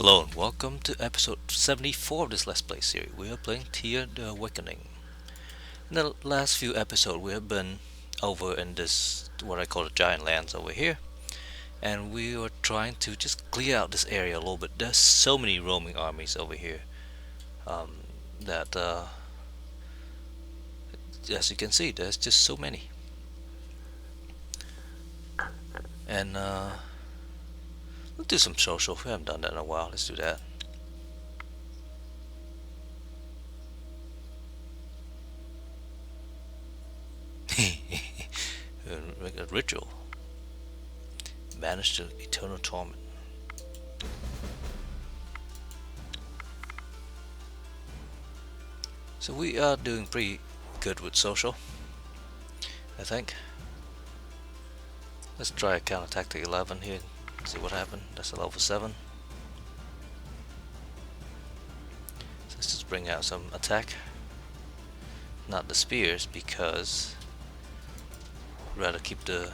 Hello and welcome to episode 74 of this Let's Play series. We are playing Thea the Awakening. In the last few episodes we have been over in this, what I call the giant lands over here. And we are trying to just clear out this area a little bit. There's so many roaming armies over here um, that, as you can see, there's just so many. And let's do some social. We haven't done that in a while. Let's do that. Make a ritual. Banish the eternal torment. So we are doing pretty good with social, I think. Let's try a counter tactic 11 here. See what happened. That's a level 7. So let's just bring out some attack. Not the spears, because I'd rather keep the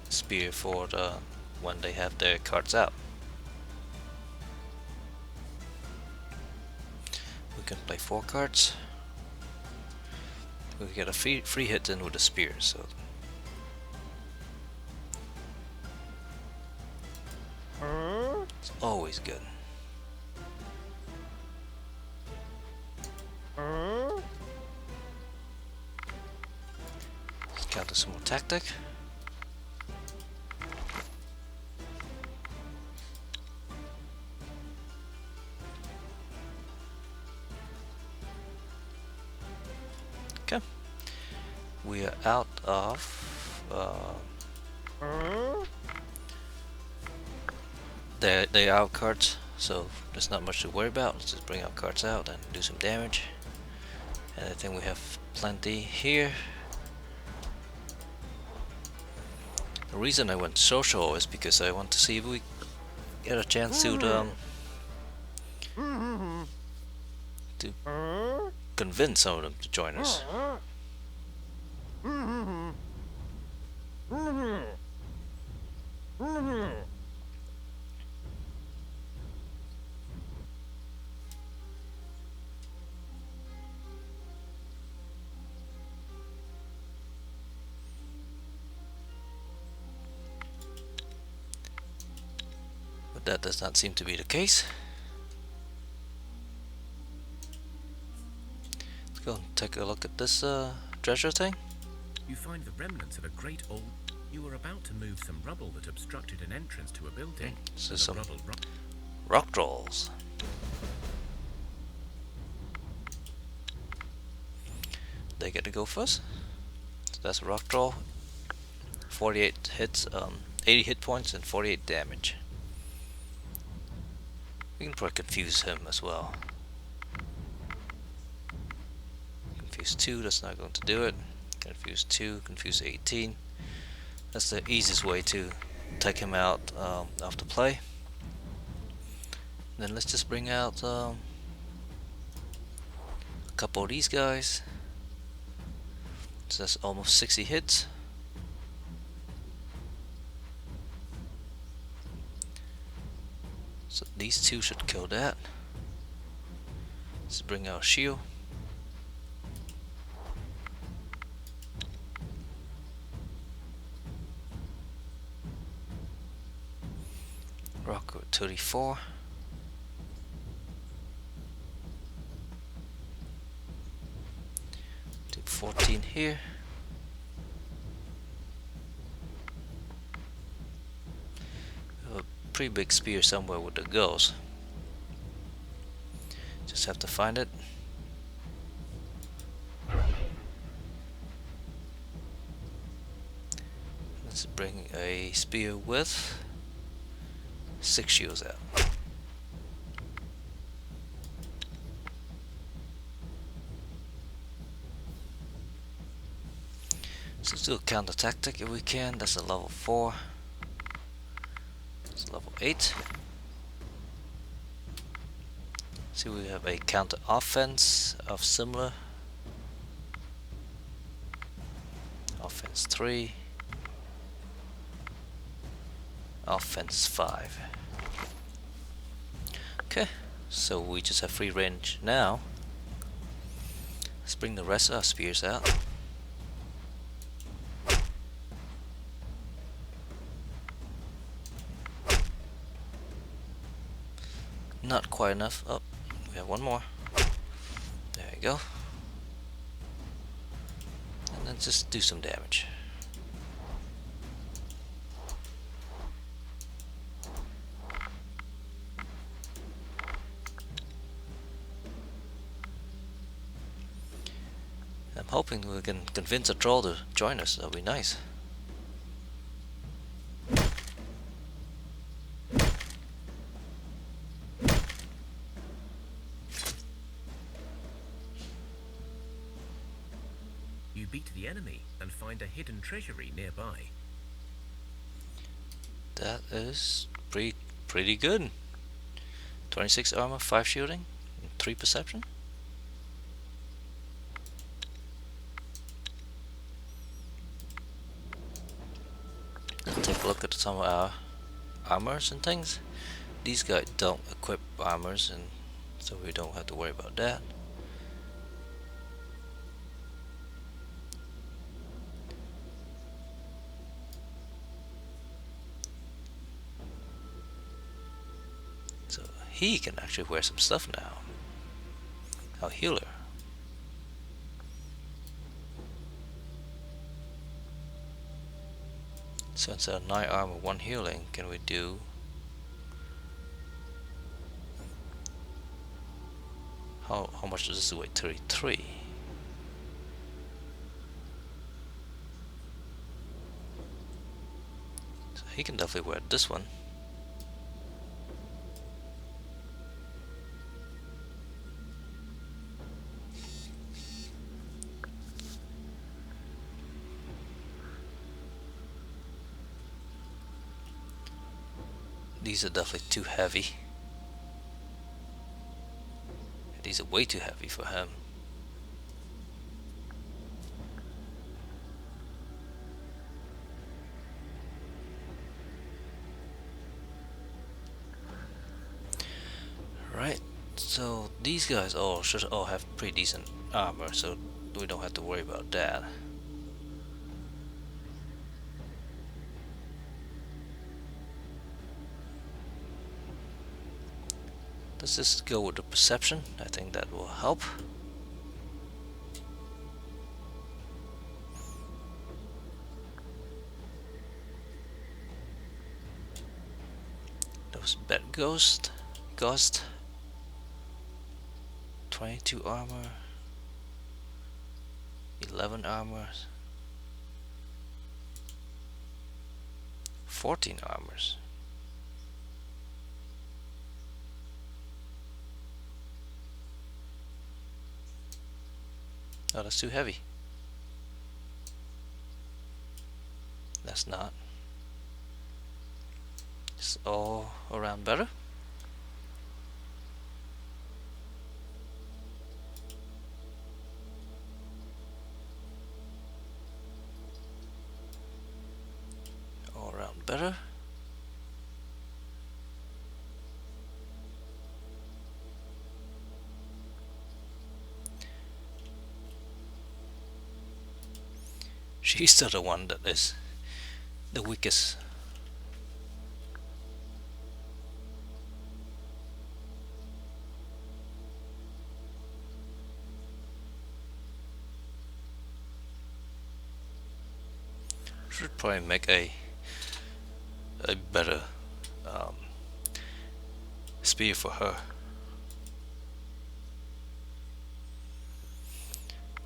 spear for the when they have their cards out. We can play 4 cards. We get a free hit in with the spear, so it's always good. Let's counter some more tactic. Okay, we are out of they are out cards, so there's not much to worry about. Let's just bring our cards out and do some damage. And I think we have plenty here. The reason I went social is because I want to see if we get a chance to convince some of them to join us. But that does not seem to be the case. Let's go and take a look at this treasure thing. You find the remnants of a great old... You were about to move some rubble that obstructed an entrance to a building. So and some the rubble rock trolls. They get to go first. So that's a rock troll. 48 hits, 80 hit points and 48 damage. We can probably confuse him as well. Confuse 2, that's not going to do it. Confuse 2, confuse 18. That's the easiest way to take him out after play. Then let's just bring out a couple of these guys. So that's almost 60 hits. So these two should kill that. Let's bring out a shield. Rock with 34. Do 14 here. A pretty big spear somewhere with the ghost. Just have to find it. Let's bring a spear with 6 shields out. So let's do a counter tactic if we can. That's a level 4. It's level 8. See, we have a counter offense of similar. Offense 3. Offense 5. Okay, so we just have free range now. Let's bring the rest of our spears out. Not quite enough. Oh, we have one more. There you go. And then just do some damage. I'm hoping we can convince a troll to join us. That'll be nice. You beat the enemy and find a hidden treasury nearby. That is pretty good. 26 armor, 5 shielding, and 3 perception. Let's take a look at some of our armors and things. These guys don't equip armors, and so we don't have to worry about that. So he can actually wear some stuff now. Our healer. So instead of 9 armor, 1 healing, can we do... How much does this weigh? 33. So he can definitely wear this one. These are definitely too heavy. These are way too heavy for him. Right, so these guys all should all have pretty decent armor, so we don't have to worry about that. Let's just go with the perception. I think that will help. That was bad ghost. 22 armor. 11 armor. 14 armors. Oh, that's too heavy. That's not. It's all around better. All around better. She's still the one that is the weakest. Should probably make a better spear for her.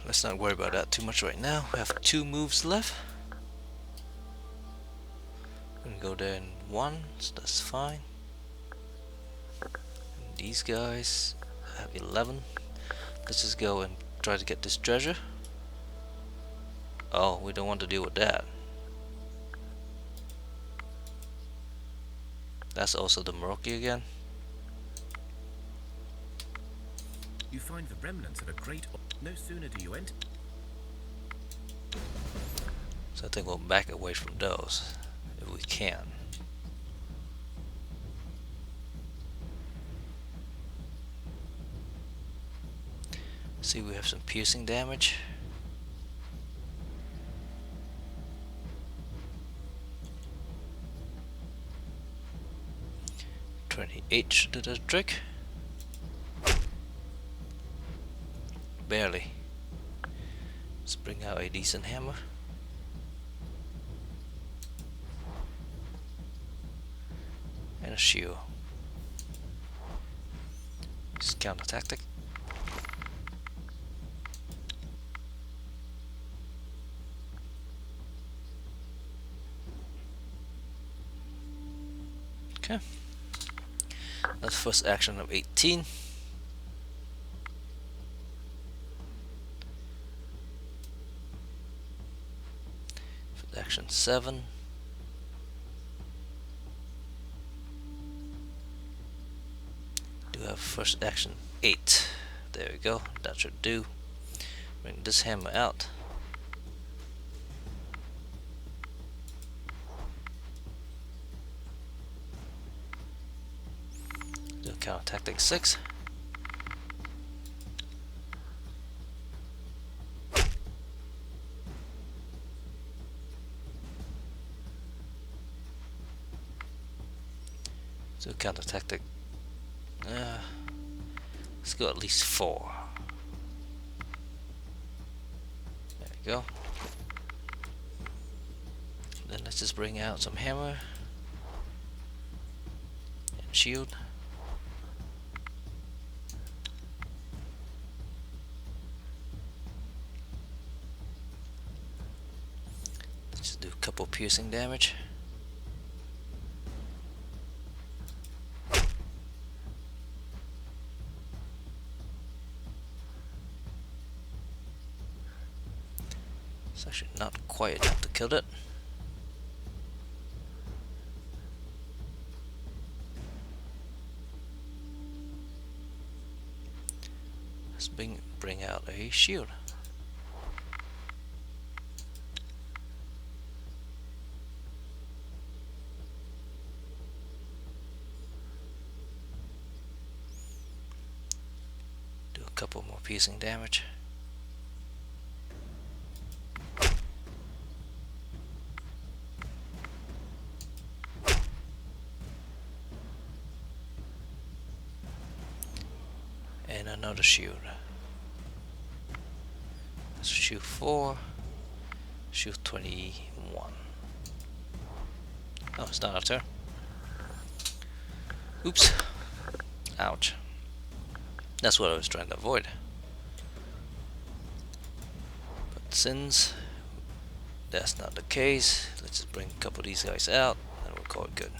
Let's not worry about that too much right now. We have 2 moves left. I'm gonna go there in 1, so that's fine. And these guys have 11. Let's just go and try to get this treasure. Oh, we don't want to deal with that. That's also the Mroki again. You find the remnants of a great... No sooner do you enter... So I think we'll back away from those if we can. See, we have some piercing damage. $28 should do the trick. Barely. Let's bring out a decent hammer. And a shield. Just counter tactic. Okay. That's first action of 18. First action 7. Do have first action 8. There we go. That should do. Bring this hammer out. Do counter tactic 6. So counter tactic. Let's go at least 4. There we go. Then let's just bring out some hammer and shield. Let's just do a couple piercing damage. It's actually not quite enough to kill it. Let's bring out a shield. Do a couple more piercing damage. And another shield. Let's shoot 4. Shoot 21. Oh, it's not our turn. Oops. Ouch. That's what I was trying to avoid. But since that's not the case, let's just bring a couple of these guys out and we'll call it good.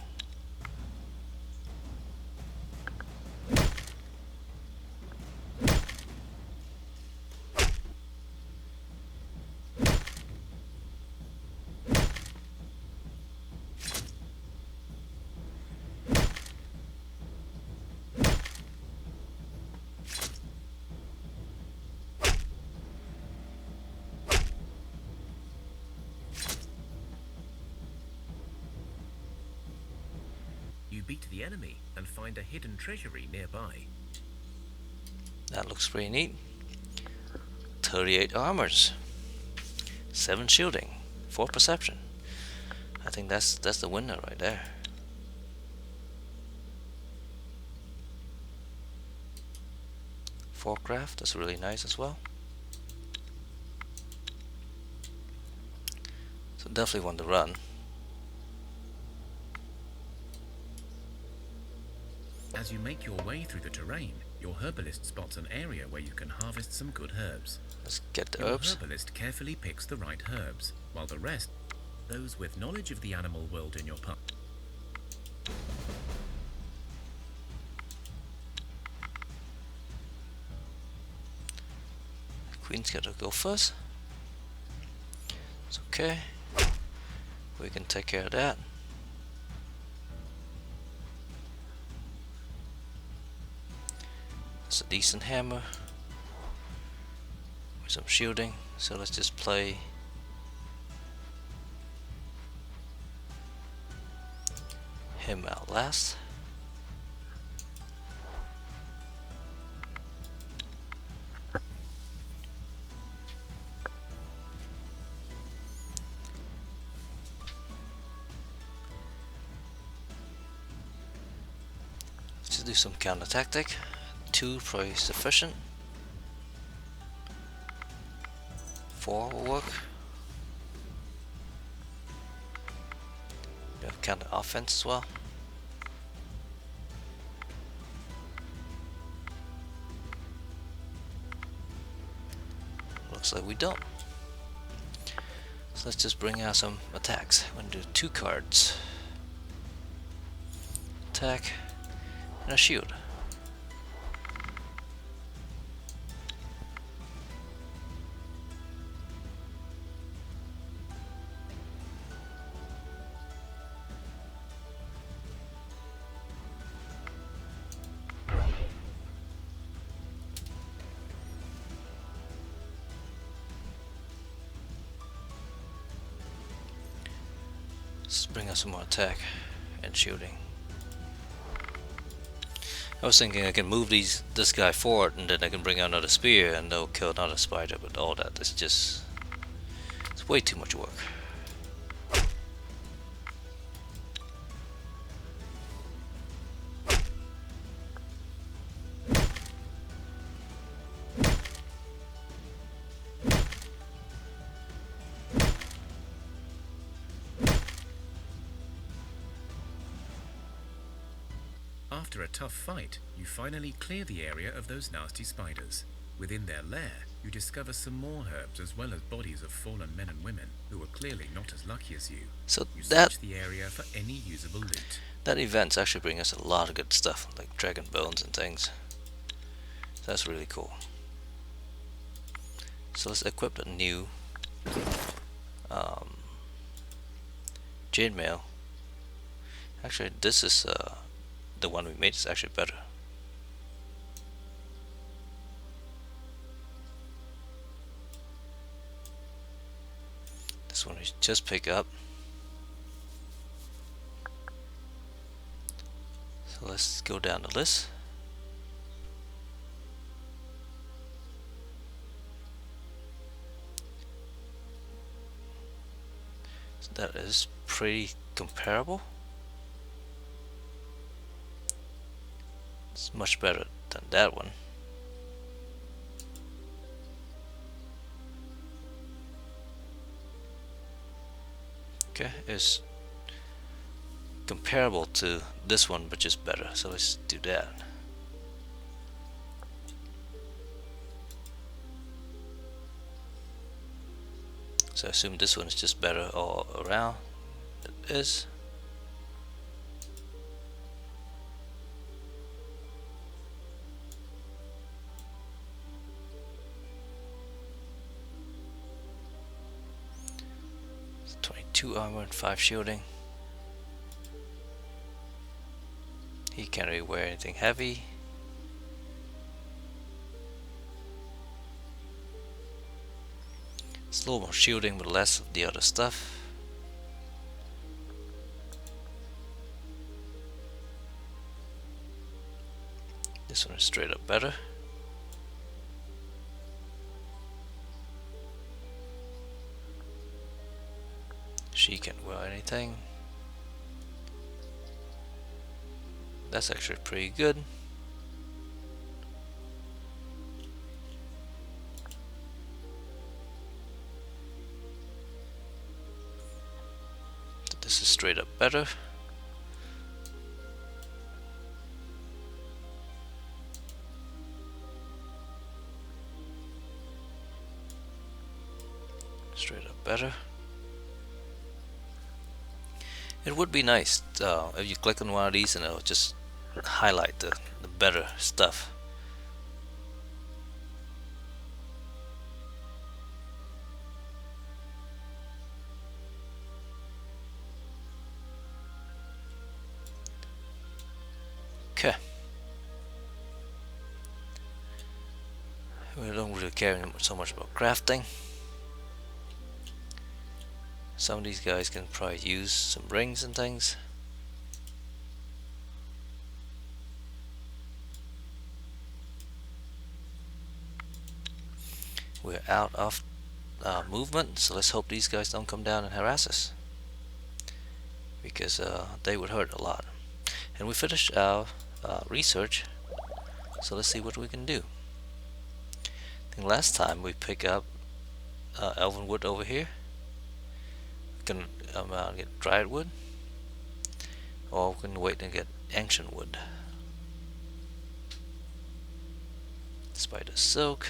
You beat the enemy and find a hidden treasury nearby. That looks pretty neat. 38 armors, 7 shielding, 4 perception. I think that's the winner right there. Four craft, that's really nice as well. So definitely want to run. As you make your way through the terrain, your herbalist spots an area where you can harvest some good herbs. Let's get the Your herbs. herbalist carefully picks the right herbs, while the rest, those with knowledge of the animal world in your party. Queen's gotta go first. It's okay. We can take care of that. It's a decent hammer with some shielding, so let's just play him out last. Let's do some counter tactic. 2 probably sufficient. 4 will work. We have counter offense as well. Looks like we don't. So let's just bring out some attacks. I'm gonna do 2 cards. Attack and a shield. Let's bring out some more attack and shooting. I was thinking I can move this guy forward and then I can bring out another spear and they'll kill another spider, but all that is just, it's way too much work. After a tough fight, you finally clear the area of those nasty spiders. Within their lair, you discover some more herbs as well as bodies of fallen men and women who were clearly not as lucky as you. So You that search the area for any usable loot. that events actually bring us a lot of good stuff, like dragon bones and things. That's really cool. So let's equip a new chainmail. Actually, this is the one we made is actually better. This one we just pick up. So let's go down the list. So that is pretty comparable. It's much better than that one. Okay, it's comparable to this one but just better, so let's do that. So I assume this one is just better all around. It is. It's 22 armor and 5 shielding. He can't really wear anything heavy. It's a little more shielding but less of the other stuff. This one is straight up better. She can't wear anything. That's actually pretty good. This is straight up better. Straight up better. It would be nice if you click on one of these and it'll just highlight the better stuff. Okay. We don't really care so much about crafting. Some of these guys can probably use some rings and things. We're out of movement, so let's hope these guys don't come down and harass us, because they would hurt a lot. And we finished our research. So let's see what we can do. I think last time we picked up elven wood over here. We can get dried wood, or we can wait and get ancient wood. Spider silk.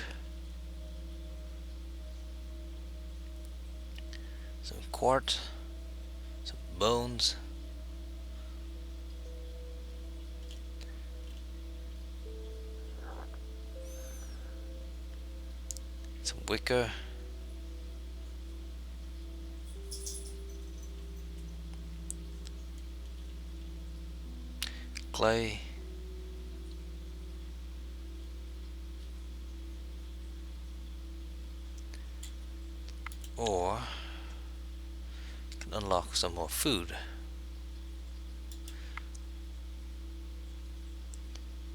Some quartz. Some bones. Some wicker. Clay. Or can unlock some more food.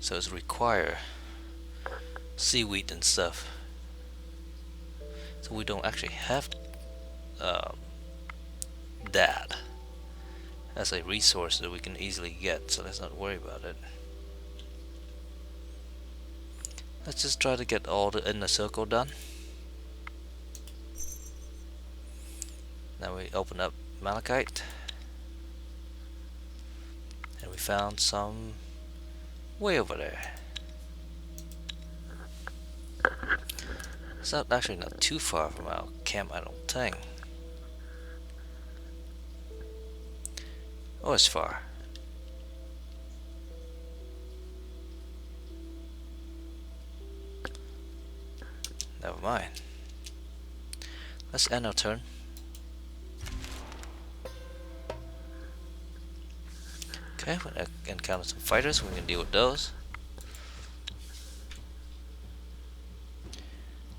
So it's require seaweed and stuff. So we don't actually have that as a resource that we can easily get, so let's not worry about it. Let's just try to get all the inner circle done. Now we open up malachite, and we found some way over there. It's actually not too far from our camp, I don't think. Oh, it's far. Never mind. Let's end our turn. Okay, we encounter some fighters, we can deal with those.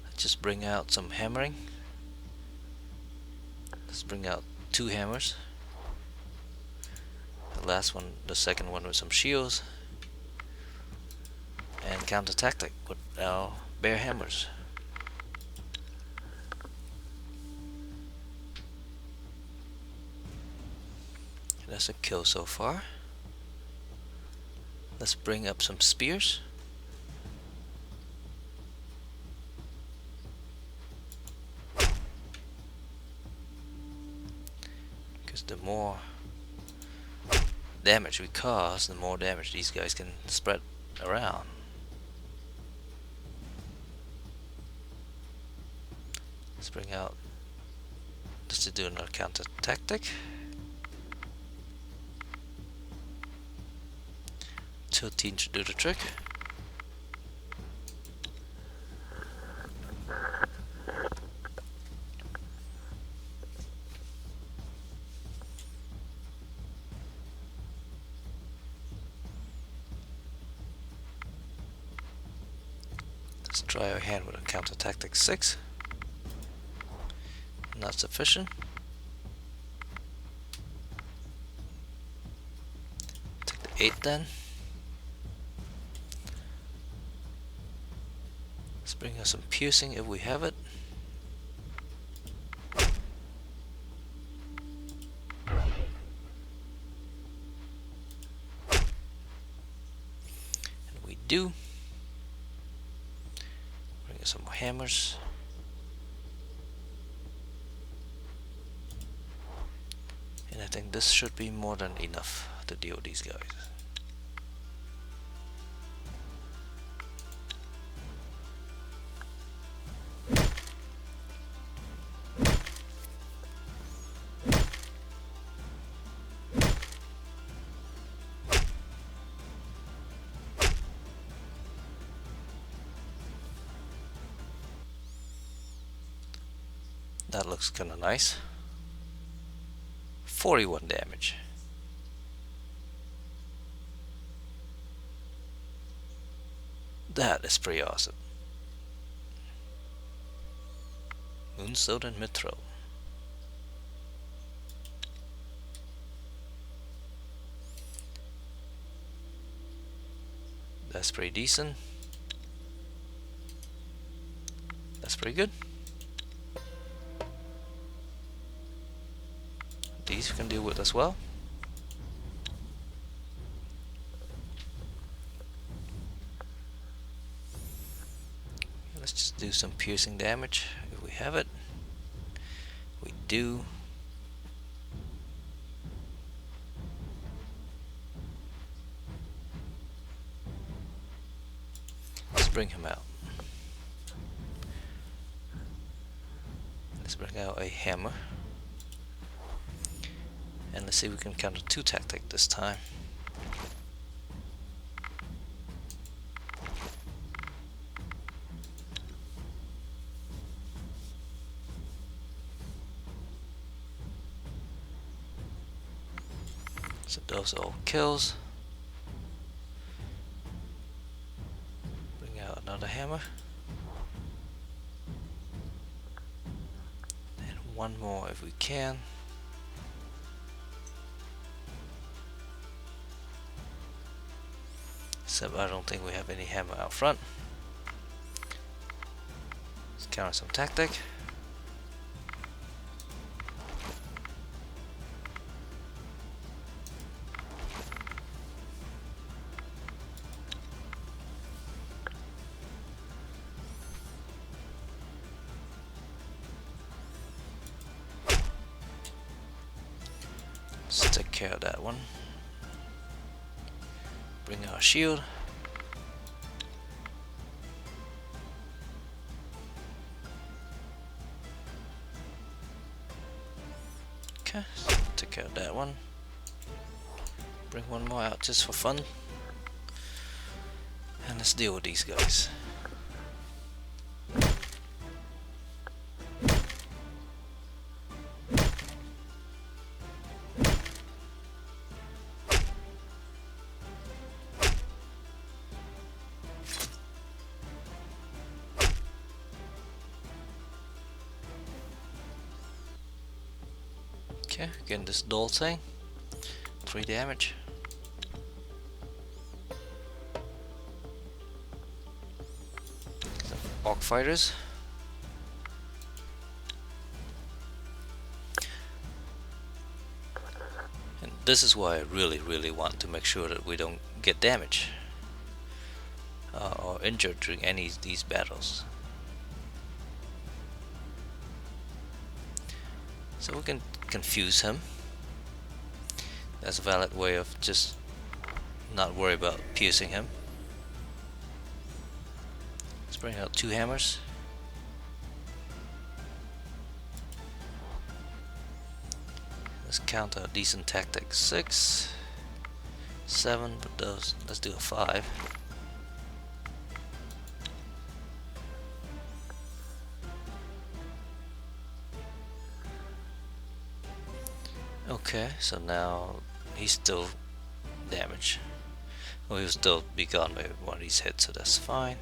Let's just bring out some hammering. Let's bring out 2 hammers. The second one with some shields. And counter tactic with our bare hammers. That's a kill so far. Let's bring up some spears. Because the more damage we cause, the more damage these guys can spread around. Let's bring out just to do another counter tactic. 13 should do the trick. Let's try our hand with a counter tactic 6. Not sufficient. Take the 8 then. Let's bring us some piercing if we have it. And we do. Bring us some more hammers. And I think this should be more than enough to deal with these guys. That looks kinda nice. 41 damage. That is pretty awesome. Moonstone and Mithril. That's pretty decent. That's pretty good. These we can deal with as well. Let's just do some piercing damage if we have it. We do. Let's bring him out. Let's bring out a hammer. And let's see if we can counter 2 tactic this time. So those are all kills. Bring out another hammer. And one more if we can. Except I don't think we have any hammer out front. Let's counter some tactic. Let's take care of that one. Bring our shield. Okay, take care of that one. Bring one more out just for fun. And let's deal with these guys. Okay, again this dull thing. 3 damage. Some orc fighters. And this is why I really want to make sure that we don't get damage or injured during any of these battles. So we can confuse him. That's a valid way of just not worry about piercing him. Let's bring out 2 hammers. Let's count a decent tactic. 6, 7, but those, let's do a 5. Okay, so now he's still damaged. Well, he'll still be gone by one of these hits, so that's fine.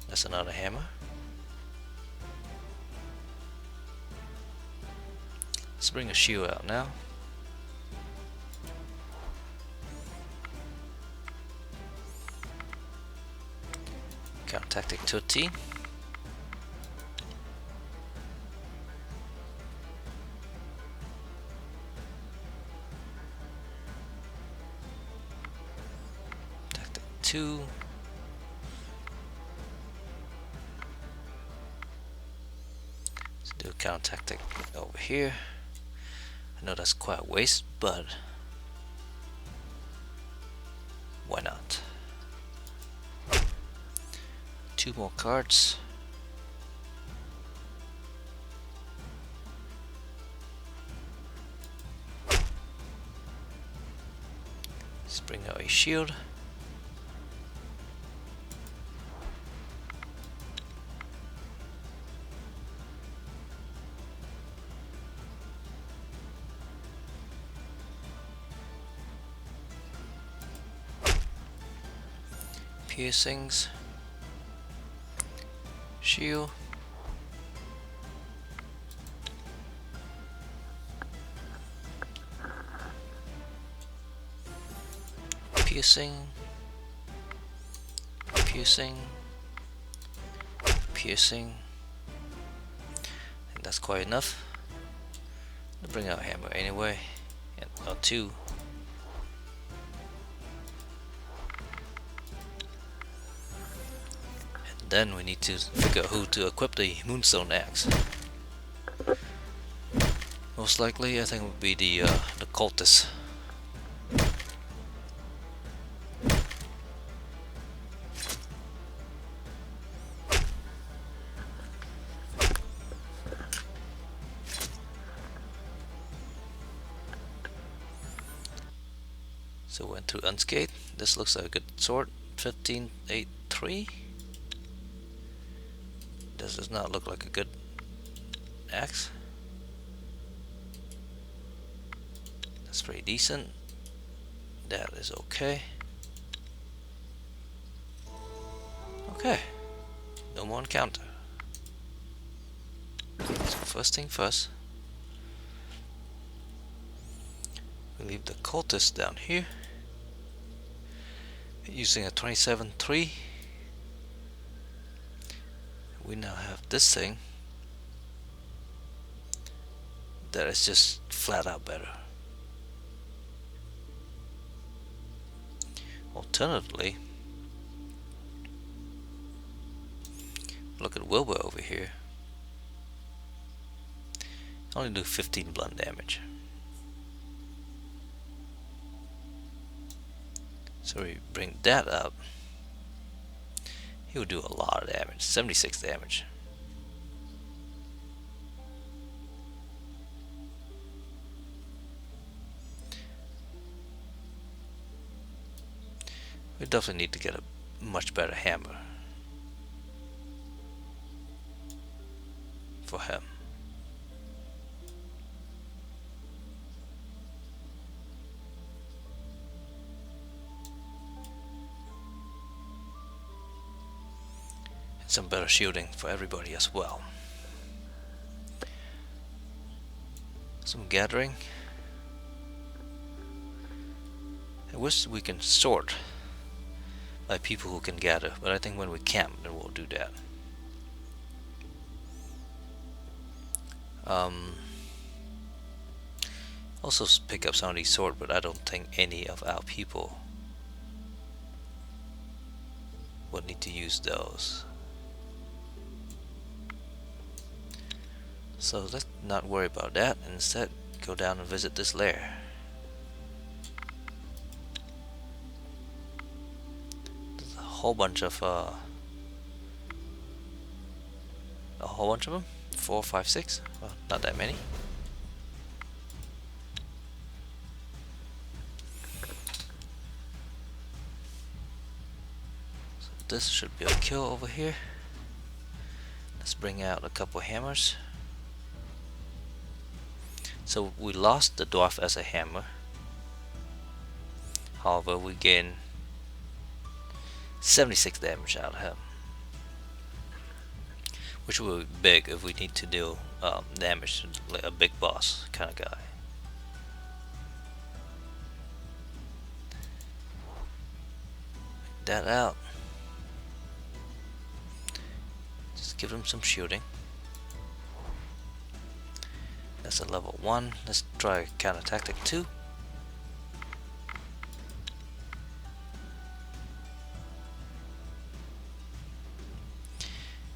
That's another hammer. Let's bring a shield out now. Count tactic to a T. Tactic 2. Let's do a count tactic over here. I know that's quite a waste, but why not? 2 more cards. Let's bring out a shield. Piercings. Shield. Piercing. Piercing. Piercing. And that's quite enough. I'll bring out a hammer anyway. And 2. then we need to figure out who to equip the Moonstone Axe. Most likely, I think it would be the cultist. So went through unscathed. This looks like a good sword. 1583. This does not look like a good axe. That's pretty decent. That is okay. Okay. No more encounter. So first thing first. We leave the cultist down here. Using a 27-3. We now have this thing that is just flat out better. Alternatively, look at Wilbur over here. Only do 15 blunt damage. So we bring that up. He would do a lot of damage. 76 damage. We definitely need to get a much better hammer for him. And some better shielding for everybody as well. Some gathering. I wish we can sort by people who can gather, but I think when we camp, then we'll do that. Also pick up some of these swords, but I don't think any of our people would need to use those. So let's not worry about that, and instead go down and visit this lair. There's a whole bunch of them. 4, 5, 6. Well, not that many. So this should be a kill over here. Let's bring out a couple hammers. So we lost the dwarf as a hammer. However, we gain 76 damage out of him, which will be big if we need to do damage to like a big boss kind of guy. That out. Just give him some shooting. That's a level 1. Let's try counter tactic 2.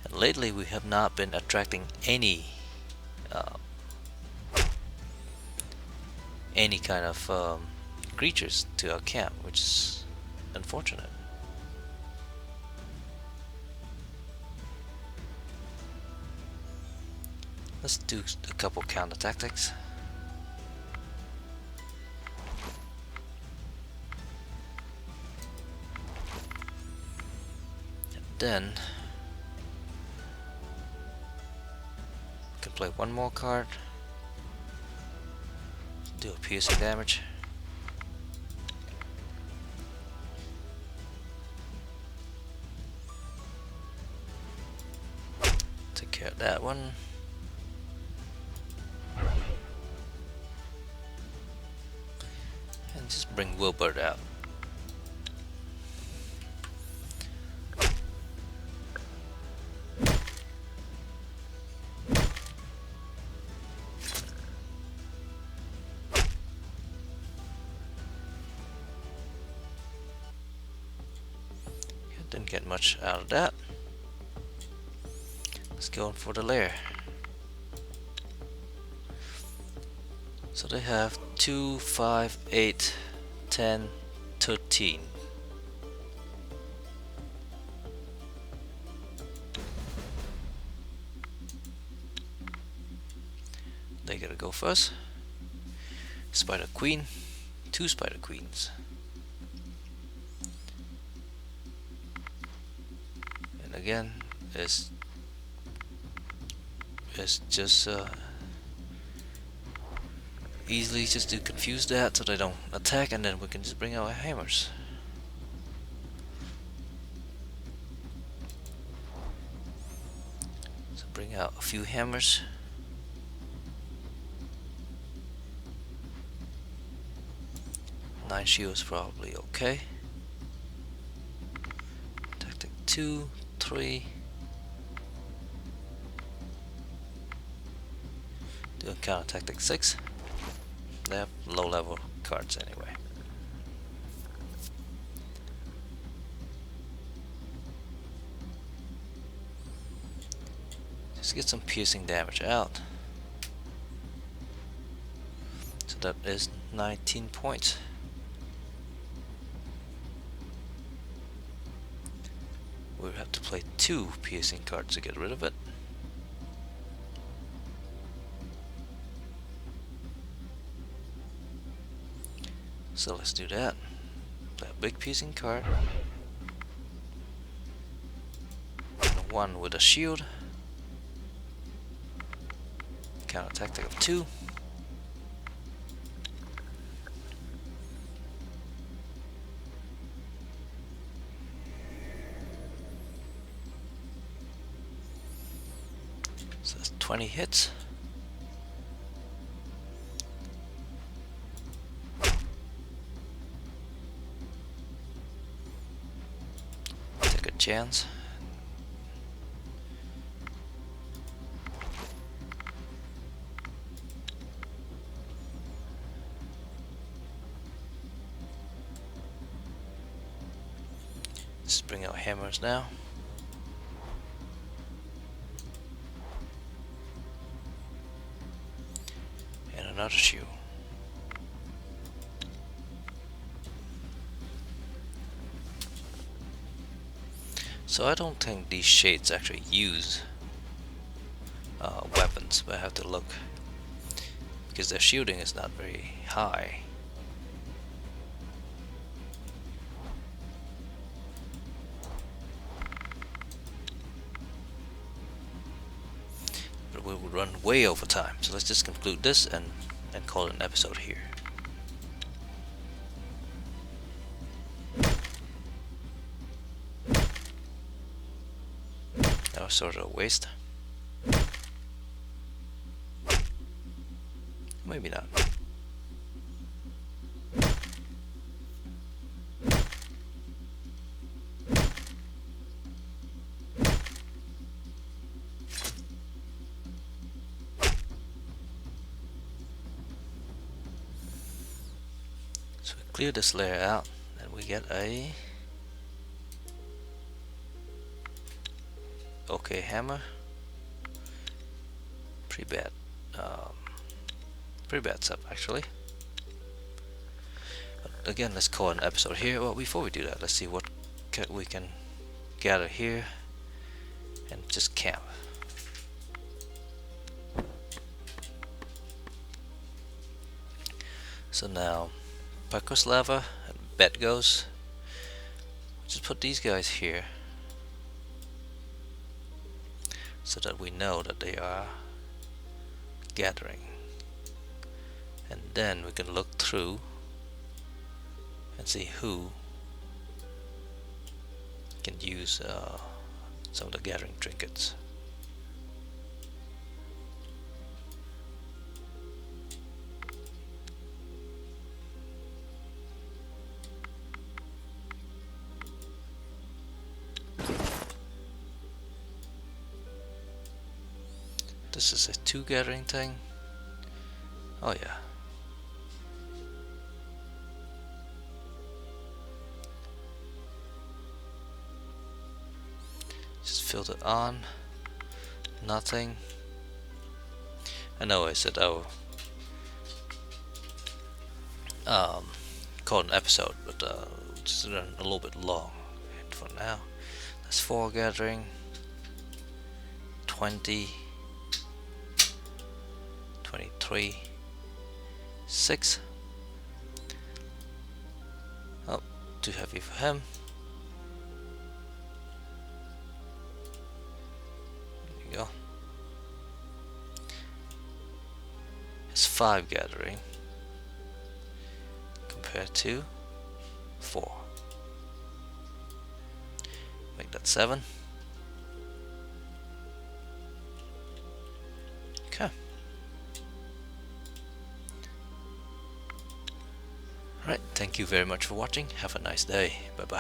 And lately we have not been attracting any kind of creatures to our camp, which is unfortunate. Let's do a couple counter tactics. And then can play one more card. Do a piercing damage. Take care of that one. And just bring Wilbur out. Didn't get much out of that. Let's go for the lair. So they have 2, 5, 8, 10, 13. They gotta go first. Spider Queen, 2 Spider Queens. And again, it's just easily just to confuse that so they don't attack, and then we can just bring our hammers. So bring out a few hammers. Nine shields probably okay. Tactic 2, 3. Doing counter tactic 6. They have low level cards anyway. Just get some piercing damage out. So that is 19 points. We'll have to play 2 piercing cards to get rid of it. So let's do that. Play a big piercing card. And 1 with a shield. Counter tactic of 2. So that's 20 hits. Take a chance. Let's bring out hammers now. And another shield. So I don't think these shades actually use weapons, but I have to look because their shielding is not very high. But we will run way over time, so let's just conclude this and call it an episode here. That was sort of a waste. Maybe not. So we clear this layer out, and we get a okay hammer. Pretty bad. Pretty bad stuff actually. But again, let's call an episode here. Well, before we do that, let's see what we can gather here and just camp. So now, Pacos Lava and Bet goes. Just put these guys here so that we know that they are gathering. And then we can look through and see who can use some of the gathering trinkets. This is a 2 gathering thing. Oh yeah. Just filter on. Nothing. I know I said I'll call it an episode, but just run a little bit long. And for now, that's 4 gathering, 20, 23, 6. Oh, too heavy for him. There you go. It's 5 gathering compared to 4. Make that 7. Okay. Alright, thank you very much for watching. Have a nice day. Bye bye.